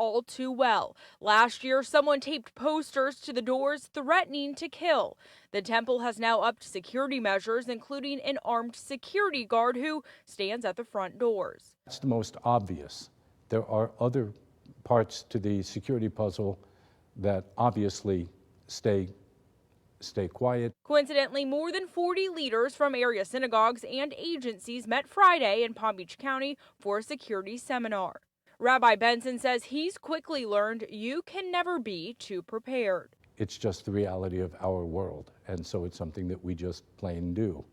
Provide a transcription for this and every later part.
all too well. Last year, someone taped posters to the doors threatening to kill. The temple has now upped security measures, including an armed security guard who stands at the front doors. That's the most obvious. There are other parts to the security puzzle that obviously stay quiet. Coincidentally, more than 40 leaders from area synagogues and agencies met Friday in Palm Beach County for a security seminar. Rabbi Benson says he's quickly learned you can never be too prepared. It's just the reality of our world, and so it's something that we just plain do.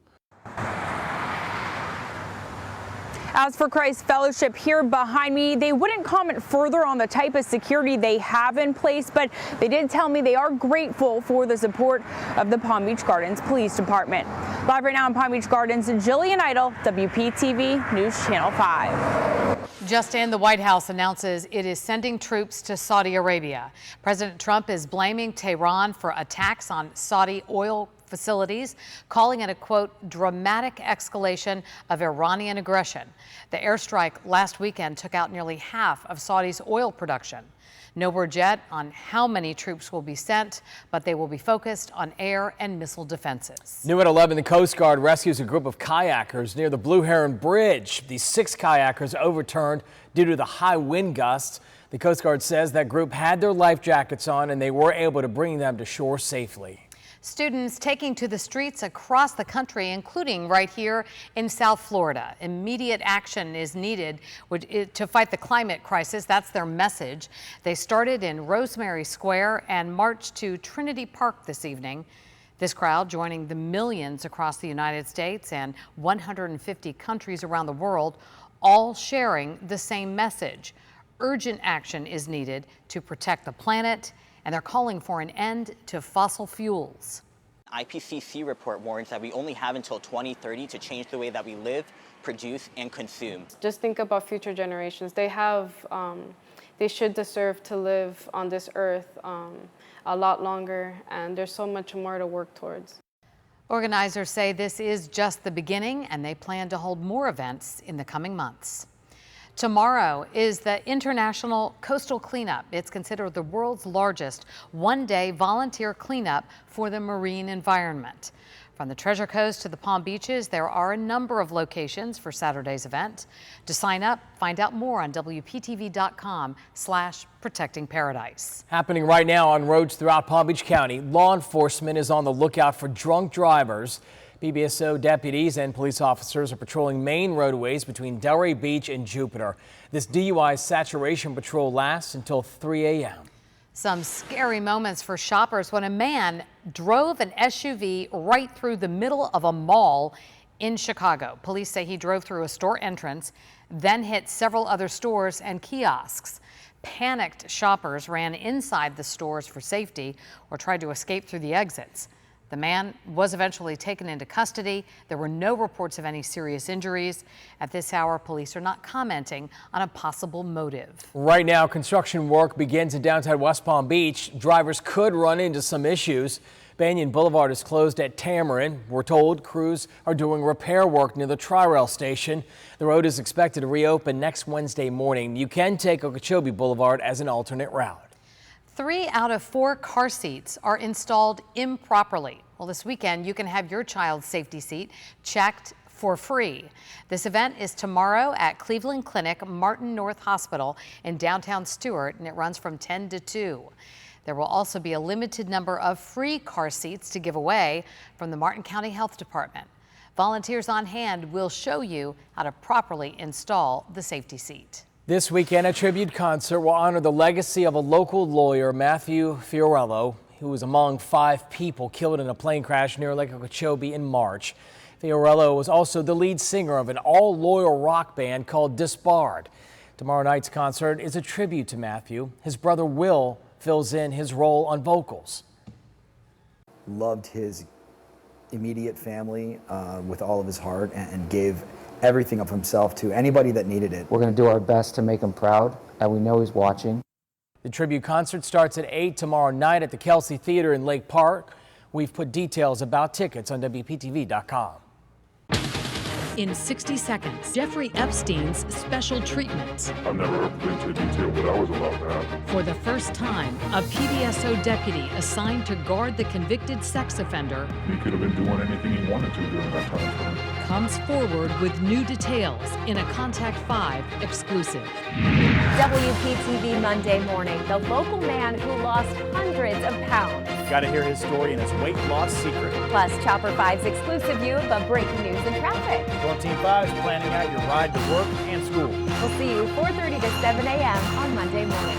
As for Christ Fellowship here behind me, they wouldn't comment further on the type of security they have in place, but they did tell me they are grateful for the support of the Palm Beach Gardens Police Department. Live right now in Palm Beach Gardens, Jillian Idle, WPTV News Channel 5. Just in, the White House announces it is sending troops to Saudi Arabia. President Trump is blaming Tehran for attacks on Saudi oil facilities, calling it a, quote, dramatic escalation of Iranian aggression. The airstrike last weekend took out nearly half of Saudi's oil production. No word yet on how many troops will be sent, but they will be focused on air and missile defenses. New at 11, the Coast Guard rescues a group of kayakers near the Blue Heron Bridge. These 6 kayakers overturned due to the high wind gusts. The Coast Guard says that group had their life jackets on and they were able to bring them to shore safely. Students taking to the streets across the country, including right here in South Florida. Immediate action is needed to fight the climate crisis. That's their message. They started in Rosemary Square and marched to Trinity Park this evening. This crowd joining the millions across the United States and 150 countries around the world, all sharing the same message. Urgent action is needed to protect the planet, and they're calling for an end to fossil fuels. IPCC report warns that we only have until 2030 to change the way that we live, produce, and consume. Just think about future generations. They should deserve to live on this earth a lot longer, and there's so much more to work towards. Organizers say this is just the beginning, and they plan to hold more events in the coming months. Tomorrow is the International Coastal Cleanup. It's considered the world's largest one-day volunteer cleanup for the marine environment. From the Treasure Coast to the Palm Beaches, there are a number of locations for Saturday's event. To sign up, find out more on WPTV.com/protectingparadise. Happening right now on roads throughout Palm Beach County, law enforcement is on the lookout for drunk drivers. PBSO deputies and police officers are patrolling main roadways between Delray Beach and Jupiter. This DUI saturation patrol lasts until 3 a.m. Some scary moments for shoppers when a man drove an SUV right through the middle of a mall in Chicago. Police say he drove through a store entrance, then hit several other stores and kiosks. Panicked shoppers ran inside the stores for safety or tried to escape through the exits. The man was eventually taken into custody. There were no reports of any serious injuries. At this hour, police are not commenting on a possible motive. Right now, construction work begins in downtown West Palm Beach. Drivers could run into some issues. Banyan Boulevard is closed at Tamarind. We're told crews are doing repair work near the Tri-Rail station. The road is expected to reopen next Wednesday morning. You can take Okeechobee Boulevard as an alternate route. 3 out of 4 car seats are installed improperly. Well, this weekend you can have your child's safety seat checked for free. This event is tomorrow at Cleveland Clinic Martin North Hospital in downtown Stuart, and it runs from 10 to 2. There will also be a limited number of free car seats to give away from the Martin County Health Department. Volunteers on hand will show you how to properly install the safety seat. This weekend, a tribute concert will honor the legacy of a local lawyer, Matthew Fiorello, who was among 5 people killed in a plane crash near Lake Okeechobee in March. Fiorello was also the lead singer of an all-loyal rock band called Disbarred. Tomorrow night's concert is a tribute to Matthew. His brother Will fills in his role on vocals. Loved his immediate family with all of his heart and gave everything of himself to anybody that needed it. We're going to do our best to make him proud, and we know he's watching. The tribute concert starts at 8 tomorrow night at the Kelsey Theater in Lake Park. We've put details about tickets on WPTV.com. In 60 seconds, Jeffrey Epstein's special treatment. I've never been to detail what I was allowed to have. For the first time, a PBSO deputy assigned to guard the convicted sex offender. He could have been doing anything he wanted to during that time frame. Comes forward with new details in a Contact 5 exclusive. WPTV Monday morning, the local man who lost hundreds of pounds. Got to hear his story and his weight loss secret. Plus, Chopper 5's exclusive view of the breaking news in traffic. Well, Team 5 is planning out your ride to work and school. We'll see you 4:30 to 7 a.m. on Monday morning.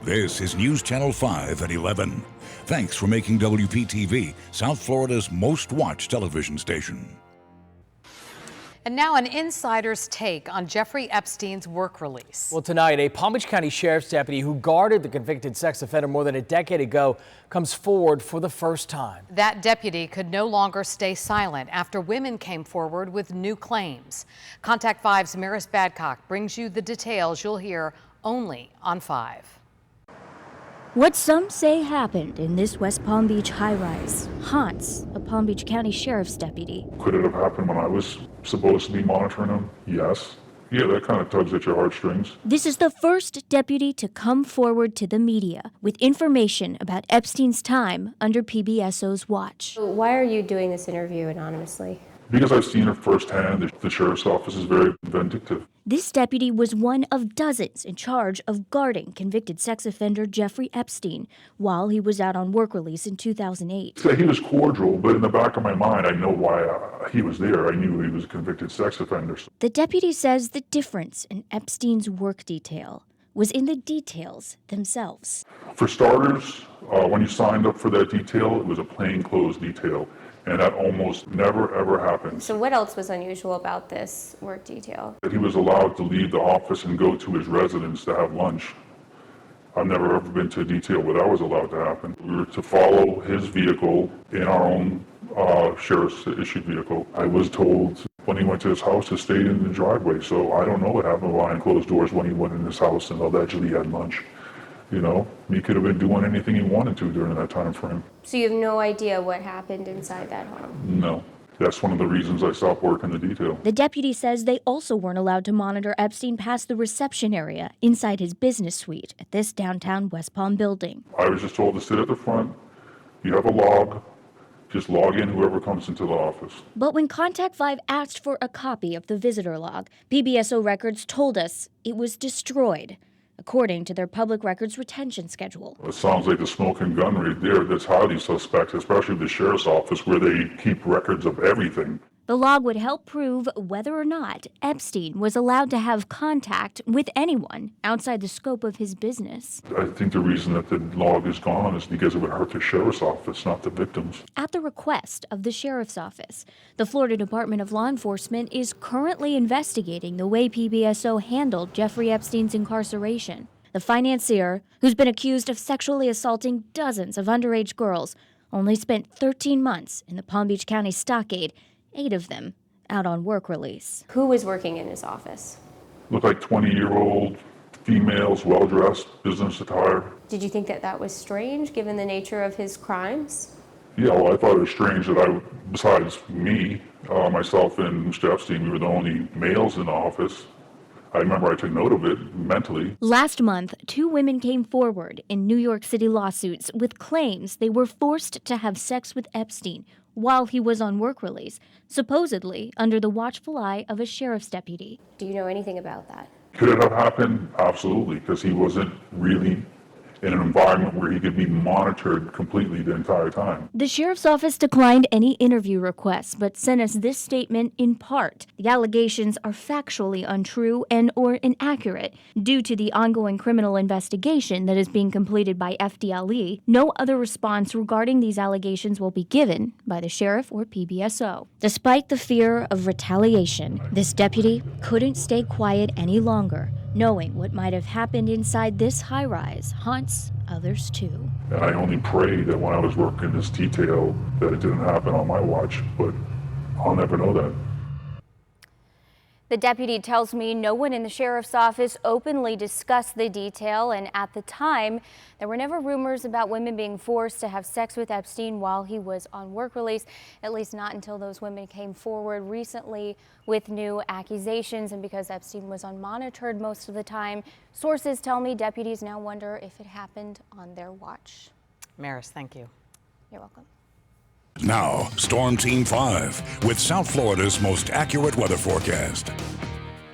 This is News Channel 5 at 11. Thanks for making WPTV South Florida's most watched television station. And now an insider's take on Jeffrey Epstein's work release. Well, tonight, a Palm Beach County Sheriff's deputy who guarded the convicted sex offender more than a decade ago comes forward for the first time. That deputy could no longer stay silent after women came forward with new claims. Contact 5's Maris Badcock brings you the details you'll hear only on 5. What some say happened in this West Palm Beach high-rise haunts a Palm Beach County Sheriff's deputy. Could it have happened when I was supposed to be monitoring him? Yes. Yeah, that kind of tugs at your heartstrings. This is the first deputy to come forward to the media with information about Epstein's time under PBSO's watch. Why are you doing this interview anonymously? Because I've seen it firsthand, the sheriff's office is very vindictive. This deputy was one of dozens in charge of guarding convicted sex offender Jeffrey Epstein while he was out on work release in 2008. So he was cordial, but in the back of my mind, I know why he was there. I knew he was a convicted sex offender. The deputy says the difference in Epstein's work detail was in the details themselves. For starters, when you signed up for that detail, it was a plainclothes detail. And that almost never, ever happened. So what else was unusual about this work detail? That he was allowed to leave the office and go to his residence to have lunch. I've never ever been to a detail where that was allowed to happen. We were to follow his vehicle in our own sheriff's issued vehicle. I was told when he went to his house to stay in the driveway, so I don't know what happened behind closed doors when he went in his house and allegedly had lunch. You know, he could have been doing anything he wanted to during that time frame. So you have no idea what happened inside that home? No. That's one of the reasons I stopped working the detail. The deputy says they also weren't allowed to monitor Epstein past the reception area inside his business suite at this downtown West Palm building. I was just told to sit at the front. You have a log. Just log in whoever comes into the office. But when Contact 5 asked for a copy of the visitor log, PBSO records told us it was destroyed, according to their public records retention schedule. It sounds like the smoking gun right there. That's highly suspect, especially the sheriff's office where they keep records of everything. The log would help prove whether or not Epstein was allowed to have contact with anyone outside the scope of his business. I think the reason that the log is gone is because it would hurt the sheriff's office, not the victims. At the request of the sheriff's office, the Florida Department of Law Enforcement is currently investigating the way PBSO handled Jeffrey Epstein's incarceration. The financier, who's been accused of sexually assaulting dozens of underage girls, only spent 13 months in the Palm Beach County stockade, 8 of them out on work release. Who was working in his office? Looked like 20-year-old females, well-dressed, business attire. Did you think that that was strange given the nature of his crimes? Yeah, well, I thought it was strange that besides me, myself and Mr. Epstein, we were the only males in the office. I remember I took note of it mentally. Last month, 2 women came forward in New York City lawsuits with claims they were forced to have sex with Epstein while he was on work release, supposedly under the watchful eye of a sheriff's deputy. Do you know anything about that? Could it have happened? Absolutely, because he wasn't really in an environment where he could be monitored completely the entire time. The sheriff's office declined any interview requests, but sent us this statement in part. The allegations are factually untrue and or inaccurate. Due to the ongoing criminal investigation that is being completed by FDLE, no other response regarding these allegations will be given by the sheriff or PBSO. Despite the fear of retaliation, this deputy couldn't stay quiet any longer, knowing what might have happened inside this high-rise haunts others too. And I only pray that when I was working this detail that it didn't happen on my watch, but I'll never know that. The deputy tells me no one in the sheriff's office openly discussed the detail, and at the time, there were never rumors about women being forced to have sex with Epstein while he was on work release, at least not until those women came forward recently with new accusations. And because Epstein was unmonitored most of the time, sources tell me deputies now wonder if it happened on their watch. Maris, thank you. You're welcome. Now, Storm Team 5 with South Florida's most accurate weather forecast.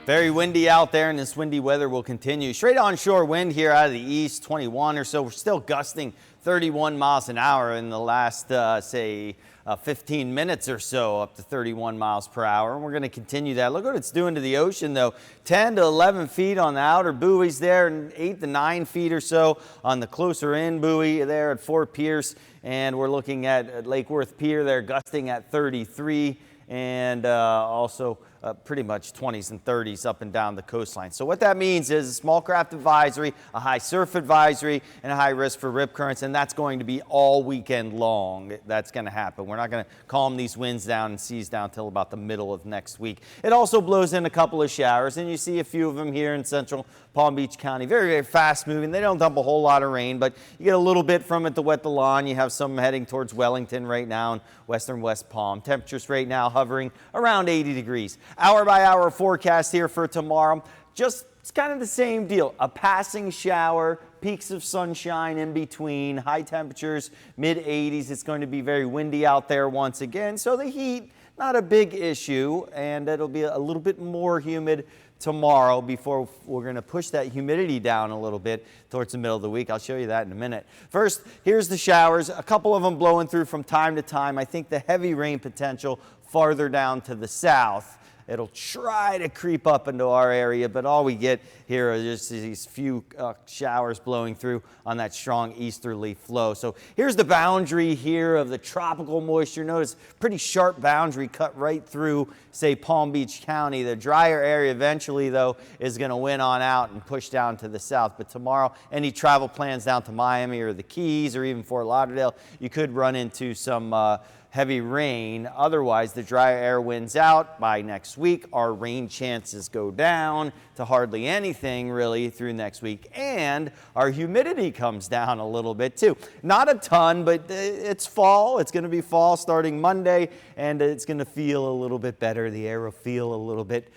Very windy out there, and this windy weather will continue. Straight onshore wind here out of the east, 21 or so. We're still gusting 31 miles an hour in the last, 15 minutes or so, up to 31 miles per hour. And we're going to continue that. Look what it's doing to the ocean, though. 10 to 11 feet on the outer buoys there, and 8 to 9 feet or so on the closer in buoy there at Fort Pierce. And we're looking at Lake Worth Pier there, gusting at 33, and also pretty much 20s and 30s up and down the coastline. So what that means is a small craft advisory, a high surf advisory, and a high risk for rip currents, and that's going to be all weekend long. That's going to happen. We're not going to calm these winds down and seas down until about the middle of next week. It also blows in a couple of showers, and you see a few of them here in central Palm Beach County. Very, very fast moving. They don't dump a whole lot of rain, but you get a little bit from it to wet the lawn. You have some heading towards Wellington right now and western West Palm. Temperatures right now hovering around 80 degrees. Hour by hour forecast here for tomorrow. Just it's kind of the same deal. A passing shower, peaks of sunshine in between, high temperatures, mid 80s. It's going to be very windy out there once again. So the heat, not a big issue, and it'll be a little bit more humid tomorrow before we're going to push that humidity down a little bit towards the middle of the week. I'll show you that in a minute. First, here's the showers. A couple of them blowing through from time to time. I think the heavy rain potential farther down to the south. It'll try to creep up into our area, but all we get here are just these few showers blowing through on that strong easterly flow. So here's the boundary here of the tropical moisture. Notice pretty sharp boundary cut right through, say, Palm Beach County. The drier area eventually, though, is going to win on out and push down to the south. But tomorrow, any travel plans down to Miami or the Keys or even Fort Lauderdale, you could run into some heavy rain. Otherwise, the dry air wins out. By next week, our rain chances go down to hardly anything really through next week. And our humidity comes down a little bit too. Not a ton, but it's fall. It's going to be fall starting Monday, and it's going to feel a little bit better. The air will feel a little bit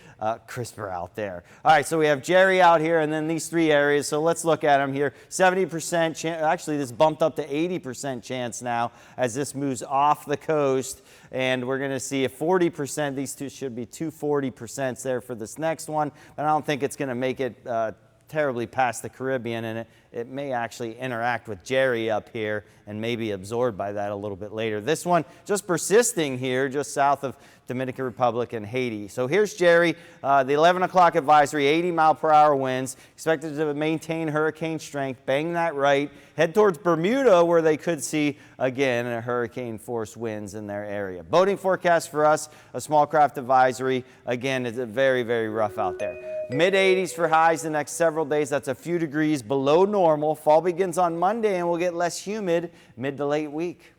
crisper out there. All right, so we have Jerry out here and then these three areas. So let's look at them here. 70% chance, actually this bumped up to 80% chance now as this moves off the coast. And we're going to see a 40%. These two should be 240% there for this next one. But I don't think it's going to make it terribly past the Caribbean, and it may actually interact with Jerry up here and maybe absorbed by that a little bit later. This one just persisting here just south of Dominican Republic and Haiti. So here's Jerry, the 11 o'clock advisory, 80-mile-per-hour winds, expected to maintain hurricane strength, bang that right, head towards Bermuda where they could see, again, a hurricane-force winds in their area. Boating forecast for us, a small craft advisory. Again, it's very, very rough out there. Mid-80s for highs the next several days. That's a few degrees below normal. Fall begins on Monday and we'll get less humid mid to late week.